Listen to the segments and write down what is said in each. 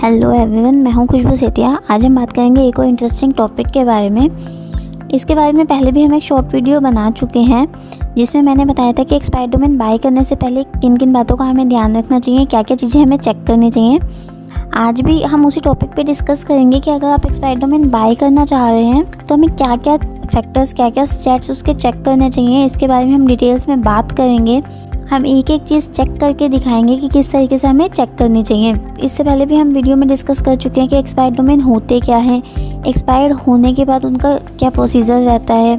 Hello everyone, मैं हूं खुशबू सेतिया। आज हम बात करेंगे एक और इंटरेस्टिंग टॉपिक के बारे में। इसके बारे में पहले भी हम एक शॉर्ट वीडियो बना चुके हैं जिसमें मैंने बताया था कि एक्सपायर्ड डोमेन बाय करने से पहले किन किन बातों का हमें ध्यान रखना चाहिए, क्या क्या चीज़ें हमें चेक करनी चाहिए। आज भी हम उसी टॉपिक पे डिस्कस करेंगे कि अगर आप एक्सपायर्ड डोमेन बाय करना चाह रहे हैं तो हमें क्या क्या फैक्टर्स, क्या क्या स्टेट्स उसके चेक करने चाहिए। इसके बारे में हम डिटेल्स में बात करेंगे। हम एक एक चीज़ चेक करके दिखाएंगे कि किस तरीके से हमें चेक करनी चाहिए। इससे पहले भी हम वीडियो में डिस्कस कर चुके हैं कि एक्सपायर्ड डोमेन होते क्या हैं, एक्सपायर्ड होने के बाद उनका क्या प्रोसीजर रहता है।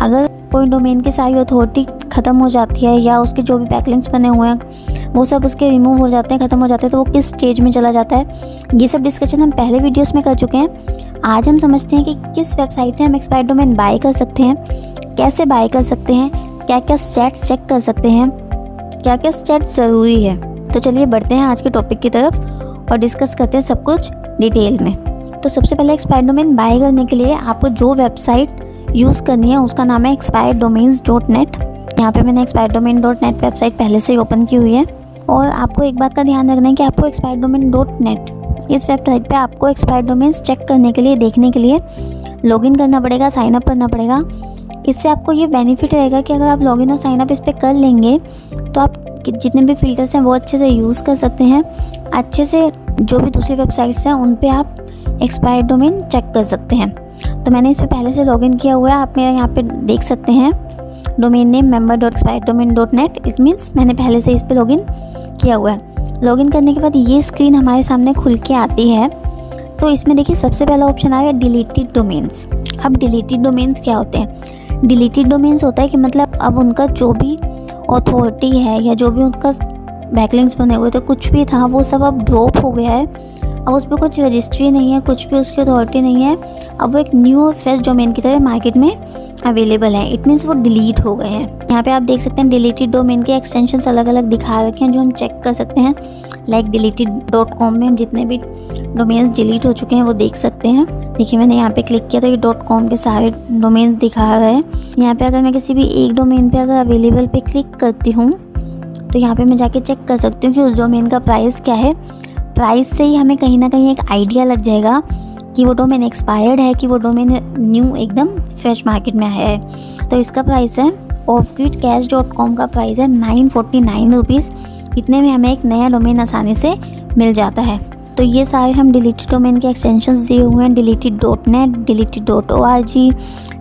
अगर कोई डोमेन की सारी अथॉरिटी ख़त्म हो जाती है या उसके जो भी बैकलिंक्स बने हुए हैं वो सब उसके रिमूव हो जाते हैं, ख़त्म हो जाते हैं, तो वो किस स्टेज में चला जाता है, ये सब डिस्कशन हम पहले वीडियोस में कर चुके हैं। आज हम समझते हैं कि किस वेबसाइट से हम एक्सपायर्ड डोमेन बाय कर सकते हैं, कैसे बाय कर सकते हैं, क्या क्या स्टेट्स चेक कर सकते हैं, क्या क्या स्टेट्स ज़रूरी है। तो चलिए बढ़ते हैं आज के टॉपिक की तरफ और डिस्कस करते हैं सब कुछ डिटेल में। तो सबसे पहले एक्सपायर्ड डोमेन बाय करने के लिए आपको जो वेबसाइट यूज़ करनी है उसका नाम है expireddomains.net। यहाँ पे मैंने expireddomain.net वेबसाइट पहले से ही ओपन की हुई है। और आपको एक बात का ध्यान रखना है कि आपको expireddomain.net इस वेबसाइट पे आपको एक्सपायर्ड डोमेन्स चेक करने के लिए, देखने के लिए लॉगिन करना पड़ेगा, साइन अप करना पड़ेगा। इससे आपको ये बेनिफिट रहेगा कि अगर आप लॉगिन और साइन अप इस पर कर लेंगे तो आप जितने भी फ़िल्टर्स हैं वो अच्छे से यूज़ कर सकते हैं। अच्छे से जो भी दूसरी वेबसाइट्स हैं उन पे आप एक्सपायर्ड डोमेन चेक कर सकते हैं। तो मैंने इस पर पहले से लॉगिन किया हुआ है, आप मेरे यहाँ पे देख सकते हैं domain name member.expireddomain.net। It means मैंने पहले से इस पर लॉगिन किया हुआ है। लॉगिन करने के बाद ये स्क्रीन हमारे सामने खुल के आती है। तो इसमें देखिए सबसे पहला ऑप्शन आएगा डिलीटेड डोमेन्स। अब डिलीटेड डोमेन्स क्या होते हैं? डिलीटेड डोमेन्स होता है कि मतलब अब उनका जो भी अथॉरिटी है या जो भी उनका बैकलिंक्स बने हुए थे, कुछ भी था, वो सब अब ड्रॉप हो गया है। अब उस पर कुछ रजिस्ट्री नहीं है, कुछ भी उसकी अथॉरिटी नहीं है। अब वो एक न्यू और फ्रेश डोमेन की तरह मार्केट में अवेलेबल है। इट मीन्स वो डिलीट हो गए हैं। यहाँ पे आप देख सकते हैं डिलीटेड डोमेन के एक्सटेंशंस अलग अलग दिखा रखे हैं जो हम चेक कर सकते हैं। लाइक deleted.com में हम जितने भी डोमेन्स डिलीट हो चुके हैं वो देख सकते हैं। देखिए मैंने यहाँ पे क्लिक किया तो ये .com के सारे डोमेन्स दिखा रहा है। यहाँ पे अगर मैं किसी भी एक डोमेन पे अगर अवेलेबल पे क्लिक करती हूँ तो यहाँ पे मैं जाके चेक कर सकती हूँ कि उस डोमेन का प्राइस क्या है। प्राइस से ही हमें कहीं ना कहीं एक आइडिया लग जाएगा कि वो डोमेन एक्सपायर्ड है कि वो डोमेन न्यू एकदम फ्रेश मार्केट में आया है। तो इसका प्राइस है offgridcash.com का प्राइस है 949 रुपीज़। इतने में हमें एक नया डोमेन आसानी से मिल जाता है। तो ये सारे हम डिलीटेड डोमेन के एक्सटेंशंस दिए हुए हैं, deleted.net, deleted.org,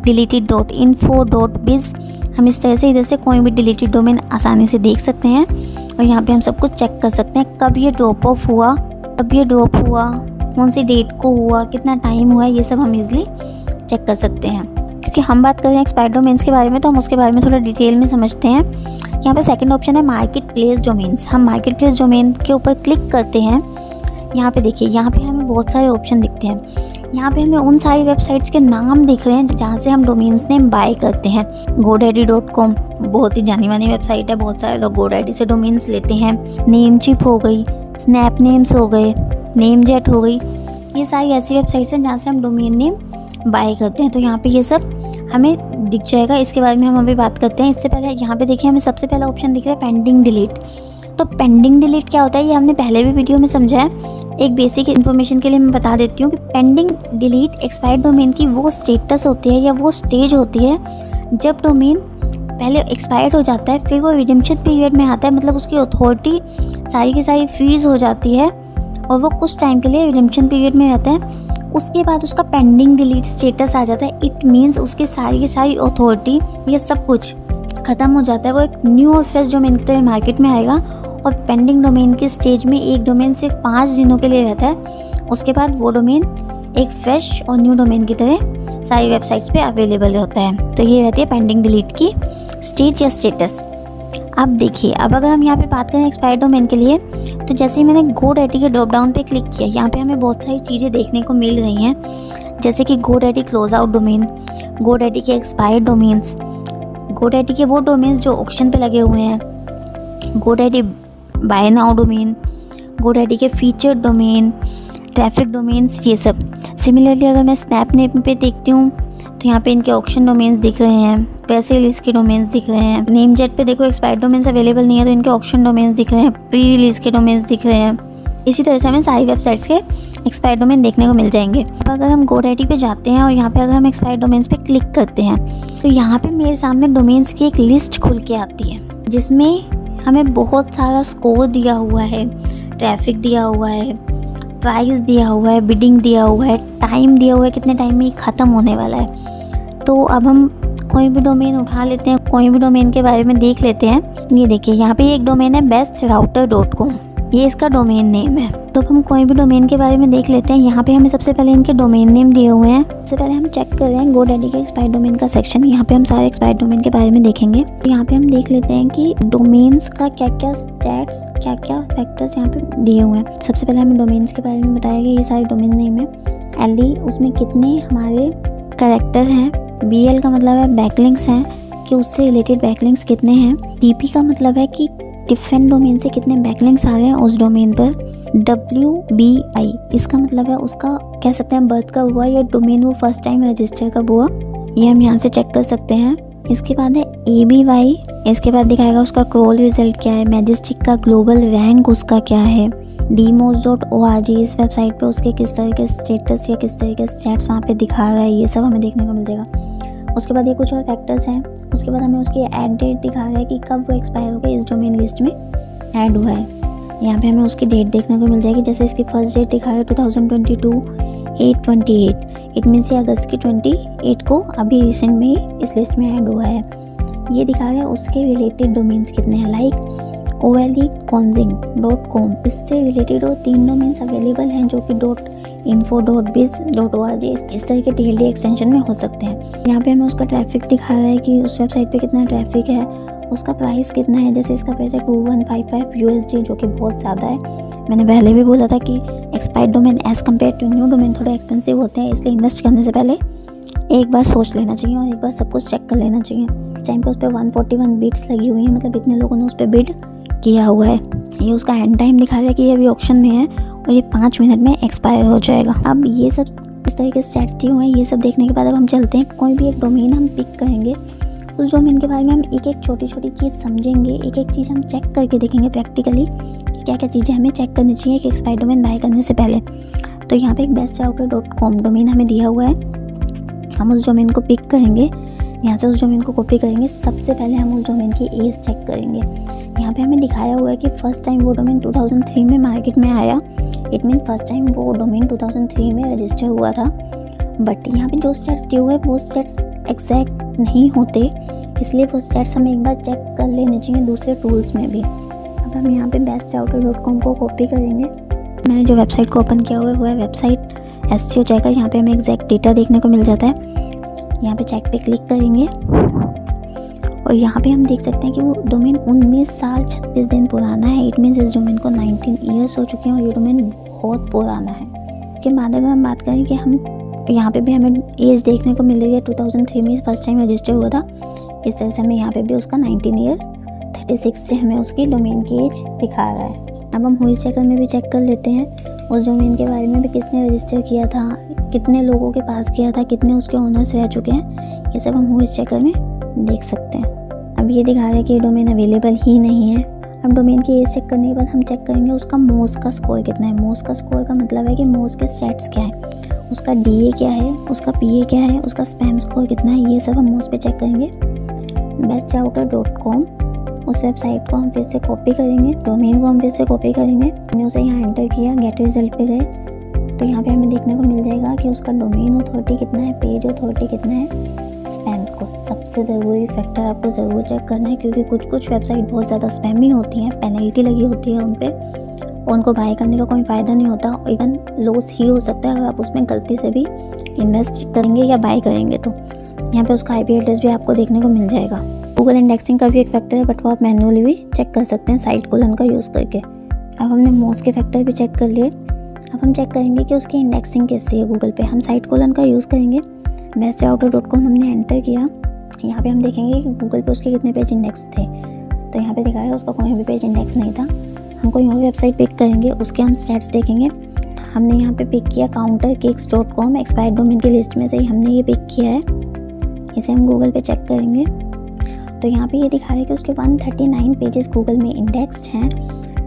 deleted.info.biz। हम इस तरह से इधर से कोई भी डिलीटेड डोमेन आसानी से देख सकते हैं और यहाँ पे हम सब कुछ चेक कर सकते हैं। कब ये ड्रॉप ऑफ हुआ, कब ये ड्रॉप हुआ, कौन सी डेट को हुआ, कितना टाइम हुआ, ये सब हम इजीली चेक कर सकते हैं। क्योंकि हम बात कर रहे हैं एक्सपायर्ड डोमेन्स के बारे में तो हम उसके बारे में थोड़ा डिटेल में समझते हैं। यहाँ पे सेकंड ऑप्शन है मार्केट प्लेस डोमेन्स। हम मार्केट प्लेस डोमेन के ऊपर क्लिक करते हैं। यहाँ पे देखिए, यहाँ पे हमें बहुत सारे ऑप्शन दिखते हैं। यहाँ पे हमें उन सारी वेबसाइट्स के नाम दिख रहे हैं जहाँ से हम डोमेन्स नेम बाय करते हैं। godaddy.com बहुत ही जानी मानी वेबसाइट है, बहुत सारे लोग godaddy से डोमेन्स लेते हैं। नेमचिप हो गई, स्नैप नेम्स हो गए, नेमजेट हो गई, ये सारी ऐसी वेबसाइट्स हैं जहाँ से हम डोमेन नेम बाय करते हैं। तो यहाँ पे ये सब हमें दिख जाएगा। इसके बारे में हम अभी बात करते हैं। इससे पहले यहाँ पे देखिए हमें सबसे पहला ऑप्शन दिख रहा है पेंडिंग डिलीट। तो पेंडिंग डिलीट क्या होता है ये हमने पहले भी वीडियो में समझा है। एक बेसिक इन्फॉर्मेशन के लिए मैं बता देती हूँ कि पेंडिंग डिलीट एक्सपायर्ड डोमेन की वो स्टेटस होती है या वो स्टेज होती है जब डोमेन पहले एक्सपायर्ड हो जाता है, फिर वो रिडेम्पशन पीरियड में आता है, मतलब उसकी अथॉरिटी सारी की सारी फ्रीज हो जाती है और वो कुछ टाइम के लिए रिडेम्पशन पीरियड में रहता है। उसके बाद उसका पेंडिंग डिलीट स्टेटस आ जाता है। इट मीन्स उसकी सारी की सारी अथॉरिटी, ये सब कुछ ख़त्म हो जाता है। वो एक न्यू और फ्रेश डोमेन की तरह मार्केट में आएगा और पेंडिंग डोमेन के स्टेज में एक डोमेन सिर्फ 5 दिनों के लिए रहता है। उसके बाद वो डोमेन एक फ्रेश और न्यू डोमेन की तरह सारी वेबसाइट्स पे अवेलेबल होता है। तो ये रहती है पेंडिंग डिलीट की स्टेज या स्टेटस। अब देखिए, अब अगर हम यहाँ पे बात करें एक्सपायर्ड डोमेन के लिए तो जैसे ही मैंने godaddy के ड्रॉप डाउन पे क्लिक किया, यहाँ पे हमें बहुत सारी चीज़ें देखने को मिल रही हैं। जैसे कि godaddy close out domain, godaddy के एक्सपायर्ड डोमेन्स, godaddy के वो डोमेन्स जो ऑक्शन पे लगे हुए हैं, godaddy buy now domain, godaddy के फीचर डोमेन, ट्रैफिक डोमेन्स, ये सब। सिमिलरली अगर मैं स्नैप नेम पे देखती हूँ तो यहाँ पे इनके ऑक्शन डोमेन्स दिख रहे हैं, पैसे रिलीज के डोमेन्स दिख रहे हैं। नेमजेट पे देखो एक्सपायर्ड डोमेन्स अवेलेबल नहीं है तो इनके ऑक्शन डोमेन्स दिख रहे हैं, प्री रिलीज के डोमेन्स दिख रहे हैं। इसी तरह से हमें सारी वेबसाइट्स के एक्सपायर डोमेन देखने को मिल जाएंगे। अब अगर हम GoDaddy पे जाते हैं और यहाँ पे अगर हम एक्सपायर डोमेन्स पे क्लिक करते हैं तो यहाँ पे मेरे सामने डोमेन्स की एक लिस्ट खुल के आती है, जिसमें हमें बहुत सारा स्कोर दिया हुआ है, ट्रैफिक दिया हुआ है, प्राइस दिया हुआ है, बिडिंग दिया हुआ है, टाइम दिया हुआ है, कितने टाइम में ये ख़त्म होने वाला है। तो अब हम कोई भी डोमेन उठा लेते हैं, कोई भी डोमेन के बारे में देख लेते हैं। ये देखिए यहाँ पे एक डोमेन है bestrouter.com, ये इसका डोमेन नेम है। तो हम कोई भी डोमेन के बारे में देख लेते हैं। यहाँ पे हमें सबसे पहले इनके डोमेन नेम दिए हुए हैं। सबसे पहले हम चेक कर रहे हैं GoDaddy के एक्सपायर्ड डोमेन का सेक्शन। यहाँ पे हम सारे एक्सपायर्ड डोमेन के बारे में देखेंगे। तो यहाँ पे हम देख लेते हैं कि डोमेन्स का क्या क्या स्टैट्स, क्या क्या फैक्टर्स यहाँ पे दिए हुए हैं। सबसे पहले हमें डोमेन्स के बारे में बताया गया, ये सारे डोमेन नेम है। LD उसमें कितने हमारे कैरेक्टर हैं, BL का मतलब है बैकलिंक्स हैं कि उससे रिलेटेड बैकलिंक्स कितने हैं, TP का मतलब है कि डिफरेंट डोमेन से कितने बैकलिंक्स आ रहे हैं उस डोमेन पर, WBI इसका मतलब है उसका कह सकते हैं बर्थ कब हुआ या डोमेन वो फर्स्ट टाइम रजिस्टर कब हुआ, ये हम यहाँ से चेक कर सकते हैं। इसके बाद है ABY, इसके बाद दिखाएगा उसका क्रॉल रिजल्ट क्या है, मैजेस्टिक का ग्लोबल रैंक उसका क्या है, demos.org इस वेबसाइट पे उसके किस तरह के स्टेटस या किस तरह के स्टैट्स वहाँ पे दिखा रहा है, ये सब हमें देखने को मिल जाएगा। उसके बाद ये कुछ और फैक्टर्स हैं। उसके बाद हमें उसकी ऐड डेट दिखा रहा है कि कब वो एक्सपायर हो गया, इस डोमेन लिस्ट में ऐड हुआ है। यहाँ पे हमें उसकी डेट देखने को मिल जाएगी। जैसे इसकी फर्स्ट डेट दिखा है 2022 8/28, इट मीन्स ये अगस्त की 28 को अभी रिसेंट में ही इस लिस्ट में ऐड हुआ है। ये दिखा रहा है उसके रिलेटेड डोमेन्स कितने हैं, लाइक OLEconsing.com, इससे रिलेटेड और 3 डोमेन्स अवेलेबल हैं जो कि .info.biz.org इस तरह के TLD एक्सटेंशन में हो सकते हैं। यहाँ पे हमें उसका ट्रैफिक दिखा रहा है कि उस वेबसाइट पे कितना ट्रैफिक है, उसका प्राइस कितना है। जैसे इसका प्राइस है $2155 USD, जो कि बहुत ज़्यादा है। मैंने पहले भी बोला था कि expired domain as compare to new domain थोड़े एक्सपेंसिव होते हैं, इसलिए इन्वेस्ट करने से पहले एक बार सोच लेना चाहिए और एक बार सब कुछ चेक कर लेना चाहिए। इस टाइम पे उस पर 141 बिड्स लगी हुई हैं, मतलब इतने लोगों ने उस पर बिड किया हुआ है। ये उसका एंड टाइम दिखा रहा है कि ये अभी ऑप्शन में है और ये 5 मिनट में एक्सपायर हो जाएगा। अब ये सब इस तरह के स्टैट्स दिए हुए हैं। ये सब देखने के बाद अब हम चलते हैं, कोई भी एक डोमेन हम पिक करेंगे, उस डोमेन के बारे में हम एक एक छोटी छोटी चीज़ समझेंगे, एक एक चीज़ हम चेक करके देखेंगे प्रैक्टिकली कि क्या क्या चीज़ें हमें चेक करनी चाहिए कि एक्सपायर्ड डोमेन बाय करने से पहले। तो यहाँ पे एक bestrouter.com डोमेन हमें दिया हुआ है, हम उस डोमेन को पिक करेंगे, यहाँ से उस डोमेन को कॉपी करेंगे। सबसे पहले हम उस डोमेन की एज चेक करेंगे। यहाँ पे हमें दिखाया हुआ है कि फर्स्ट टाइम वो डोमेन 2003 में मार्केट में आया, इट मीन फर्स्ट टाइम वो डोमेन 2003 में रजिस्टर हुआ था। बट यहाँ पे जो स्टैट्स दिए हुए हैं वो स्टैट्स एग्जैक्ट नहीं होते, इसलिए वो स्टैट्स हमें एक बार चेक कर लेने चाहिए दूसरे टूल्स में भी। अब हम यहाँ पे bestrouter.com को कॉपी करेंगे। मैंने जो वेबसाइट को ओपन किया हुआ है वो है वेबसाइट SEO चेकर। यहाँ पे हमें एग्जैक्ट डेटा देखने को मिल जाता है। यहाँ पे चेक पे क्लिक करेंगे और यहाँ पे हम देख सकते हैं कि वो डोमेन 19 साल 36 दिन पुराना है। इट मीन्स इस डोमेन को 19 ईयर्स हो चुके हैं और ये डोमेन बहुत पुराना है। उसके बाद अगर हम बात करें कि हम यहाँ पे भी हमें एज देखने को मिल रही है, 2003 में फर्स्ट टाइम रजिस्टर हुआ था, इस तरह से हमें यहाँ पे भी उसका 19 ईयर 36 से हमें उसकी डोमेन की एज दिखा रहा है। अब हम व्होइस चेकर में भी चेक कर लेते हैं उस डोमेन के बारे में भी, किसने रजिस्टर किया था, कितने लोगों के पास किया था, कितने उसके ओनर्स रह चुके हैं, ये सब हम व्होइस चेकर में देख सकते हैं। अब ये दिखा रहा है कि ये डोमेन अवेलेबल ही नहीं है। अब डोमेन की एज चेक करने के बाद हम चेक करेंगे उसका मोस का स्कोर कितना है। मोस का स्कोर का मतलब है कि मोस के स्टैट्स क्या है, उसका DA क्या है, उसका PA क्या है, उसका स्पैम स्कोर कितना है, ये सब हम मोस पे चेक करेंगे। bestrouter.com उस वेबसाइट को हम फिर से कॉपी करेंगे, डोमेन को हम फिर से कॉपी करेंगे। मैंने उसे यहाँ एंटर किया, गेट रिजल्ट पे गए तो यहाँ पे हमें देखने को मिल जाएगा कि उसका डोमेन अथॉरिटी कितना है, पेज अथॉरिटी कितना है, स्पैम को सबसे ज़रूरी फैक्टर आपको ज़रूर चेक करना है, क्योंकि कुछ वेबसाइट बहुत ज़्यादा स्पैमी होती हैं, पेनल्टी लगी होती है उन पर, उनको बाय करने का कोई फ़ायदा नहीं होता, इवन लॉस ही हो सकता है अगर आप उसमें गलती से भी इन्वेस्ट करेंगे या बाय करेंगे। तो यहाँ पे उसका IP एड्रेस भी आपको देखने को मिल जाएगा। गूगल इंडेक्सिंग का भी एक फैक्टर है, बट वो आप मैनुअली भी चेक कर सकते हैं साइट कोलन का यूज़ करके। अब हमने मोस के फैक्टर भी चेक कर लिए। अब हम चेक करेंगे कि उसकी इंडेक्सिंग कैसी है गूगल पे। हम साइट कोलन का यूज़ करेंगे। bestrouter.com हमने एंटर किया, यहाँ पे हम देखेंगे कि गूगल पे उसके कितने पेज इंडेक्स थे। तो यहाँ पे दिखा है उसका कोई भी पेज इंडेक्स नहीं था। हम कोई और वेबसाइट पिक करेंगे, उसके हम स्टैट्स देखेंगे। हमने यहाँ पे पिक किया counterkicks.com, एक्सपायर्ड डोमेन की लिस्ट में से ही हमने ये पिक किया है। इसे हम गूगल पे चेक करेंगे तो यहाँ पे ये दिखा रहा है कि उसके 139 पेजेस गूगल में इंडेक्स्ड हैं,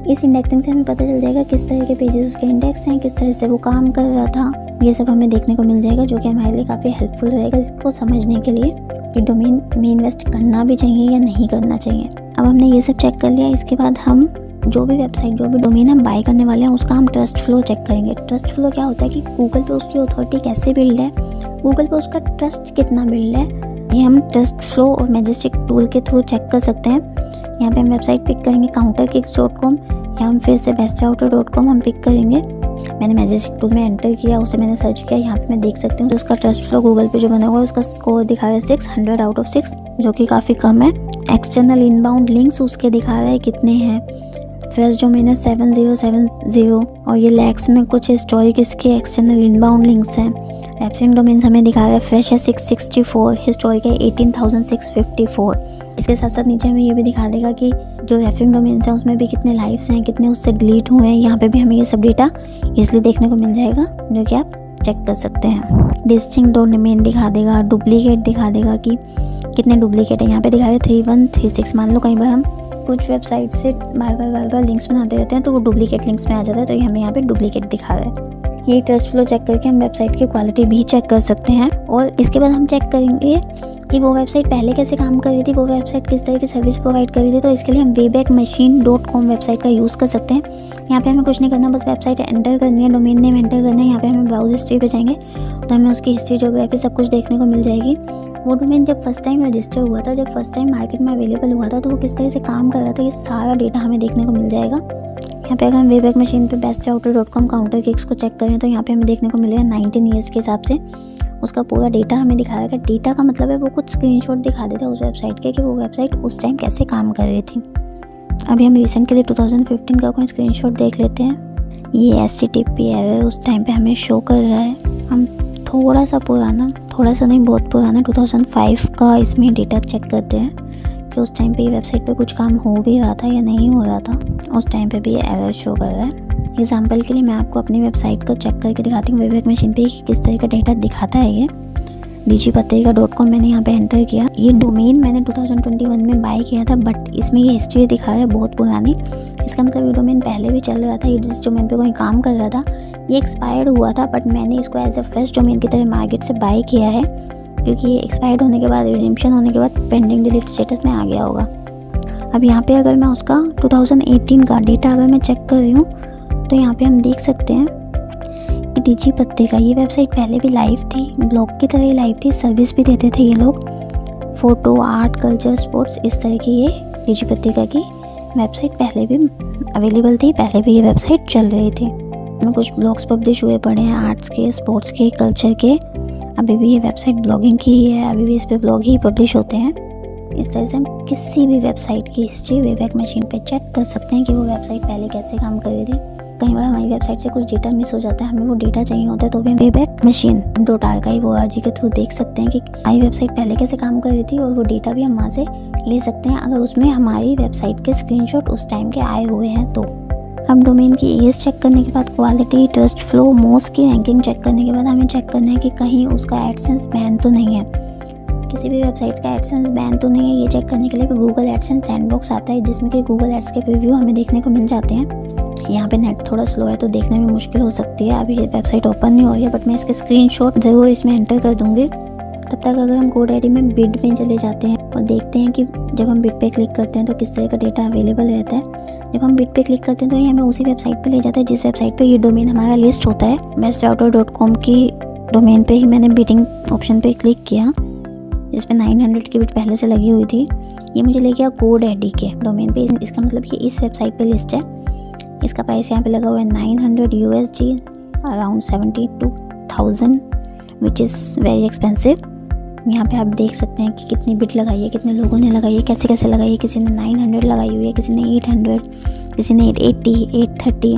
इस इंडेक्सिंग से हमें पता चल जाएगा किस तरह के पेजेस उसके इंडेक्स हैं, किस तरह से वो काम कर रहा था, ये सब हमें देखने को मिल जाएगा, जो कि हमारे लिए काफ़ी हेल्पफुल रहेगा इसको समझने के लिए कि डोमेन में इन्वेस्ट करना भी चाहिए या नहीं करना चाहिए। अब हमने ये सब चेक कर लिया। इसके बाद हम जो भी वेबसाइट, जो भी डोमेन हम बाय करने वाले हैं उसका हम ट्रस्ट फ्लो चेक करेंगे। ट्रस्ट फ्लो क्या होता है कि गूगल पे उसकी अथॉरिटी कैसे बिल्ड है, गूगल पे उसका ट्रस्ट कितना बिल्ड है, ये हम ट्रस्ट फ्लो और मैजेस्टिक टूल के थ्रू चेक कर सकते हैं। यहाँ पे हम वेबसाइट पिक करेंगे counterkicks.com या हम फिर से bestrouter.com हम पिक करेंगे। मैंने मैजेस्टिक टूल में एंटर किया, उसे मैंने सर्च किया, यहाँ पे मैं देख सकती हूँ तो उसका ट्रस्ट फ्लो गूगल पे जो बना हुआ है उसका स्कोर दिखा रहा है 600 आउट ऑफ 6, जो कि काफ़ी कम है। एक्सटर्नल इनबाउंड लिंक्स उसके दिखा रहा है कितने हैं। फर्स्ट डोमेन है 7070 और ये लैक्स में कुछ हिस्टोरिक इसके एक्सटर्नल इनबाउंड लिंक्स हैं। रेफरिंग डोमेन्स हमें दिखा रहा है फ्रेश है 664, हिस्टोरिक है 18,654। इसके साथ साथ नीचे हमें ये भी दिखा देगा कि जो रेफरिंग डोमेन्स हैं उसमें भी कितने लाइव्स हैं, कितने उससे डिलीट हुए हैं। यहाँ पे भी हमें ये सब डेटा इसलिए देखने को मिल जाएगा, जो कि आप चेक कर सकते हैं। डिस्टिंक्ट डोमेन दिखा देगा, डुप्लीकेट दिखा देगा कि कितने डुप्लीकेट है। यहाँ पे दिखा रहा है 3136। मान लो कई बार हम कुछ वेबसाइट से बार बार लिंक्स बनाते रहते हैं तो वो डुप्लीकेट लिंक्स में आ जाता है, तो ये हमें यहाँ पे डुप्लीकेट दिखा रहा है। ये ट्रस्ट फ्लो चेक करके हम वेबसाइट की क्वालिटी भी चेक कर सकते हैं। और इसके बाद हम चेक करेंगे कि वो वेबसाइट पहले कैसे काम कर रही थी, वो वेबसाइट किस तरह की सर्विस प्रोवाइड कर रही थी। तो इसके लिए हम waybackmachine.com वेबसाइट का यूज़ कर सकते हैं। यहाँ पे हमें कुछ नहीं करना, बस वेबसाइट एंटर करनी है, डोमेन नेम एंटर करना है। यहाँ पे हमें ब्राउज हिस्ट्री पे जाएंगे तो हमें उसकी हिस्ट्री, ज्योग्राफी सब कुछ देखने को मिल जाएगी। वो डोमेन जब फर्स्ट टाइम रजिस्टर हुआ था, जब फर्स्ट टाइम मार्केट में अवेलेबल हुआ था, तो वो किस तरह से काम कर रहा था, ये सारा डेटा हमें देखने को मिल जाएगा। यहाँ पे अगर हम वेबैक मशीन पे bestrouter.com counterkicks को चेक करें तो यहाँ पे हमें देखने को मिलेगा 19 ईयर्स के हिसाब से उसका पूरा डेटा हमें दिखाएगा। डेटा का मतलब है वो कुछ स्क्रीनशॉट दिखा देता है उस वेबसाइट के कि वो वेबसाइट उस टाइम कैसे काम कर रही थी। अभी हम रिसेंट के लिए 2015 का कोई स्क्रीनशॉट देख लेते हैं। ये HTTP एरर उस टाइम पे हमें शो कर रहा है। हम थोड़ा सा पुराना, थोड़ा सा नहीं बहुत पुराना 2005 का इसमें डेटा चेक करते हैं कि उस टाइम पे ये वेबसाइट पे कुछ काम हो भी रहा था या नहीं हो रहा था। उस टाइम पे भी एरर शो कर रहा है। एग्जाम्पल के लिए मैं आपको अपनी वेबसाइट को चेक करके दिखाती हूँ वेबैक मशीन पे किस तरह का डेटा दिखाता है। ये digipattrika.com मैंने यहाँ पे एंटर किया। ये डोमेन मैंने 2021 में बाय किया था, बट इसमें ये हिस्ट्री दिखा रहा है बहुत पुरानी। इसका मतलब ये डोमेन पहले भी चल रहा था, ये जिस डोमेन पे कोई काम कर रहा था ये एक्सपायर्ड हुआ था, बट मैंने इसको एज अ फ्रेश डोमेन की तरह मार्केट से बाय किया है, क्योंकि ये एक्सपायर्ड होने के बाद, रिडीम्पशन होने के बाद पेंडिंग डिलीट स्टेटस में आ गया होगा। अब यहाँ पे अगर मैं उसका 2018 का डेटा अगर मैं चेक कर रही हूँ तो यहाँ पे हम देख सकते हैं कि digipattrika ये वेबसाइट पहले भी लाइव थी, ब्लॉग की तरह ही लाइव थी, सर्विस भी देते थे ये लोग। फ़ोटो, आर्ट, कल्चर, स्पोर्ट्स, इस तरह की ये digipattrika की वेबसाइट पहले भी अवेलेबल थी, पहले भी ये वेबसाइट चल रही थी। कुछ ब्लॉग्स पब्लिश हुए पड़े हैं आर्ट्स के, स्पोर्ट्स के, कल्चर के। अभी भी ये वेबसाइट ब्लॉगिंग की ही है, अभी भी इस पर ब्लॉग ही पब्लिश होते हैं। इस तरह से हम किसी भी वेबसाइट की हिस्ट्री वेबैक मशीन पे चेक कर सकते हैं कि वो वेबसाइट पहले कैसे काम कर रही थी। कई बार हमारी वेबसाइट से कुछ डेटा मिस हो जाता है, हमें वो डेटा चाहिए होता है, तो भी हम waybackmachine.archive.org के थ्रू देख सकते हैं कि हमारी वेबसाइट पहले कैसे काम कर रही थी, और वो डेटा भी हम वहाँ से ले सकते हैं अगर उसमें हमारी वेबसाइट के स्क्रीनशॉट उस टाइम के आए हुए हैं तो। अब डोमेन की एज चेक करने के बाद क्वालिटी, ट्रस्ट फ्लो, मोस्ट की रैंकिंग चेक करने के बाद हमें चेक करना है कि कहीं उसका एडसेंस बैन तो नहीं है, किसी भी वेबसाइट का एडसेंस बैन तो नहीं है। ये चेक करने के लिए गूगल एडसेंस सैंडबॉक्स आता है, जिसमें कि गूगल एड्स के प्रीव्यू हमें देखने को मिल जाते हैं। यहाँ पे नेट थोड़ा स्लो है तो देखने में मुश्किल हो सकती है, अभी ये वेबसाइट ओपन नहीं हो रही है, बट मैं इसके स्क्रीनशॉट ज़रूर इसमें एंटर कर दूँगी। तब तक अगर हम GoDaddy में बिड में चले जाते हैं और देखते हैं कि जब हम बिड पे क्लिक करते हैं तो किस तरह का डेटा अवेलेबल रहता है। जब हम बिड पे क्लिक करते हैं तो ये हमें उसी वेबसाइट पे ले जाता है जिस वेबसाइट पे ये डोमेन हमारा लिस्ट होता है। bestrouter.com की डोमेन पे ही मैंने बिडिंग ऑप्शन पे क्लिक किया, जिस पे 900 की बिड पहले से लगी हुई थी। ये मुझे ले गया GoDaddy के डोमेन पे। इसका मतलब ये इस वेबसाइट पे लिस्ट है। इसका प्राइस यहाँ पे लगा हुआ है $900 USD, around 72,000, which is very expensive. यहाँ पे आप देख सकते हैं कि कितनी बिड लगाई है, कितने लोगों ने लगाई है, कैसे कैसे लगाई है। किसी ने 900 लगाई हुई है, किसी ने 800, किसी ने 880, 830।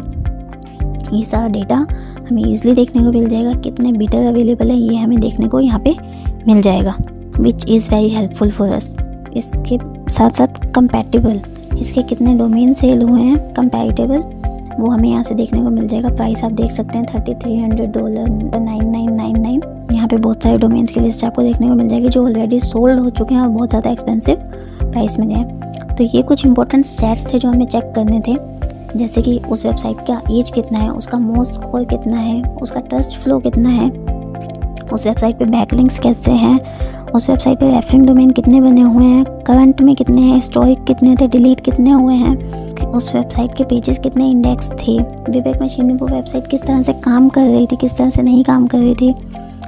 ये सारा डेटा हमें ईजिली देखने को मिल जाएगा। कितने बिडर अवेलेबल है ये हमें देखने को यहाँ पे मिल जाएगा, which is very helpful for us. इसके साथ साथ कंपैटिबल, इसके कितने डोमेन सेल हुए हैं कंपैटिबल, वो हमें यहाँ से देखने को मिल जाएगा। प्राइस आप देख सकते हैं $3,300, $9,999। यहाँ पे बहुत सारे डोमेन्स की लिस्ट आपको देखने को मिल जाएगी जो ऑलरेडी सोल्ड हो चुके हैं और बहुत ज़्यादा एक्सपेंसिव प्राइस में गए। तो ये कुछ इंपॉर्टेंट स्टैट्स थे जो हमें चेक करने थे जैसे कि उस वेबसाइट का एज कितना है, उसका मोस्ट स्कोर कितना है, उसका ट्रस्ट फ्लो कितना है, उस वेबसाइट पे बैकलिंक्स कैसे हैं, उस वेबसाइट पे रेफरिंग डोमेन कितने बने हुए हैं, करंट में कितने हैं, हिस्टोरिक कितने थे, डिलीट कितने हुए हैं, उस वेबसाइट के पेजेस कितने इंडेक्स थे, वेबएक मशीन में वो वेबसाइट किस तरह से काम कर रही थी, किस तरह से नहीं काम कर रही थी,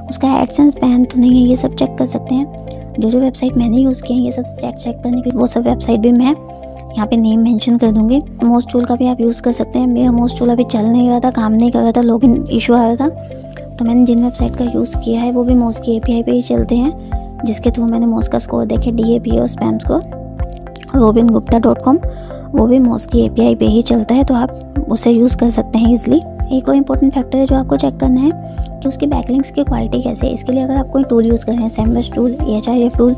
उसका एडसेंस बैन तो नहीं है, ये सब चेक कर सकते हैं। जो वेबसाइट मैंने यूज़ किया है ये सब स्टैट चेक करने के लिए वो सब वेबसाइट भी मैं यहाँ पे नेम मेंशन कर दूँगी। मोस्ट टूल का भी आप यूज़ कर सकते हैं। मेरा मोस्ट टूल अभी चल नहीं रहा था, काम नहीं कर रहा था, लॉगिन इशू आ रहा था, तो मैंने जिन वेबसाइट का यूज़ किया है वो भी मोस्ट की API पे ही चलते हैं, जिसके थ्रू मैंने मोस्ट का स्कोर देखे DAP और स्पैम स्कोर। robingupta.com वो भी मोस्ट की API पे ही चलता है, तो आप उसे यूज़ कर सकते हैं ईजिली। एक और इम्पोर्टेंट फैक्टर है जो आपको चेक करना है कि उसकी बैकलिंक्स की क्वालिटी कैसे है। इसके लिए अगर आप कोई टूल यूज़ कर रहे हैं, SEMrush टूल, Ahref टूल,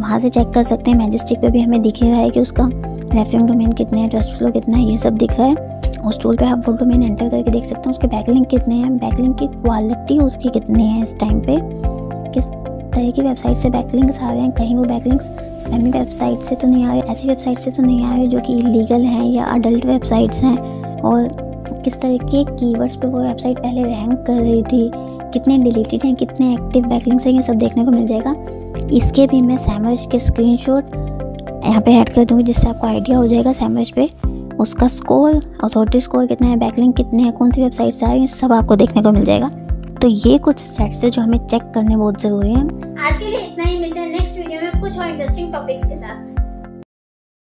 वहाँ से चेक कर सकते हैं। मैजेस्टिक पे भी हमें दिख रहा है कि उसका रेफरिंग डोमेन कितने हैं, ट्रस्ट फ्लो कितना है, ये सब दिख रहा है। उस टूल पे आप वो डोमेन एंटर करके देख सकते हैं उसके बैकलिंक कितने हैं, बैकलिंक की क्वालिटी उसकी कितनी है, इस टाइम पे किस तरह की वेबसाइट से बैकलिंक्स आ रहे हैं, कहीं वो बैकलिंक्स स्पैमी वेबसाइट से तो नहीं आ रहे, ऐसी वेबसाइट से तो नहीं आ रहे जो कि इलीगल हैं या अडल्ट वेबसाइट्स हैं, और किस तरह के कीवर्ड्स पे वो वेबसाइट पहले रैंक कर रही थी, कितने डिलीटेड हैं, कितने एक्टिव बैकलिंक्स हैं, ये सब देखने को मिल जाएगा। इसके भी मैं SEMrush के स्क्रीनशॉट यहाँ पे ऐड कर दूँगी, जिससे आपको आइडिया हो जाएगा SEMrush पे उसका स्कोर, अथॉरिटी स्कोर कितना है, बैकलिंक कितने हैं, कौन सी वेबसाइट से आ रही है, सब आपको देखने को मिल जाएगा। तो ये कुछ स्टेट्स है जो हमें चेक करने बहुत ज़रूरी है। आज के लिए इतना ही, मिलते हैं नेक्स्ट वीडियो में कुछ और इंटरेस्टिंग टॉपिक्स के साथ।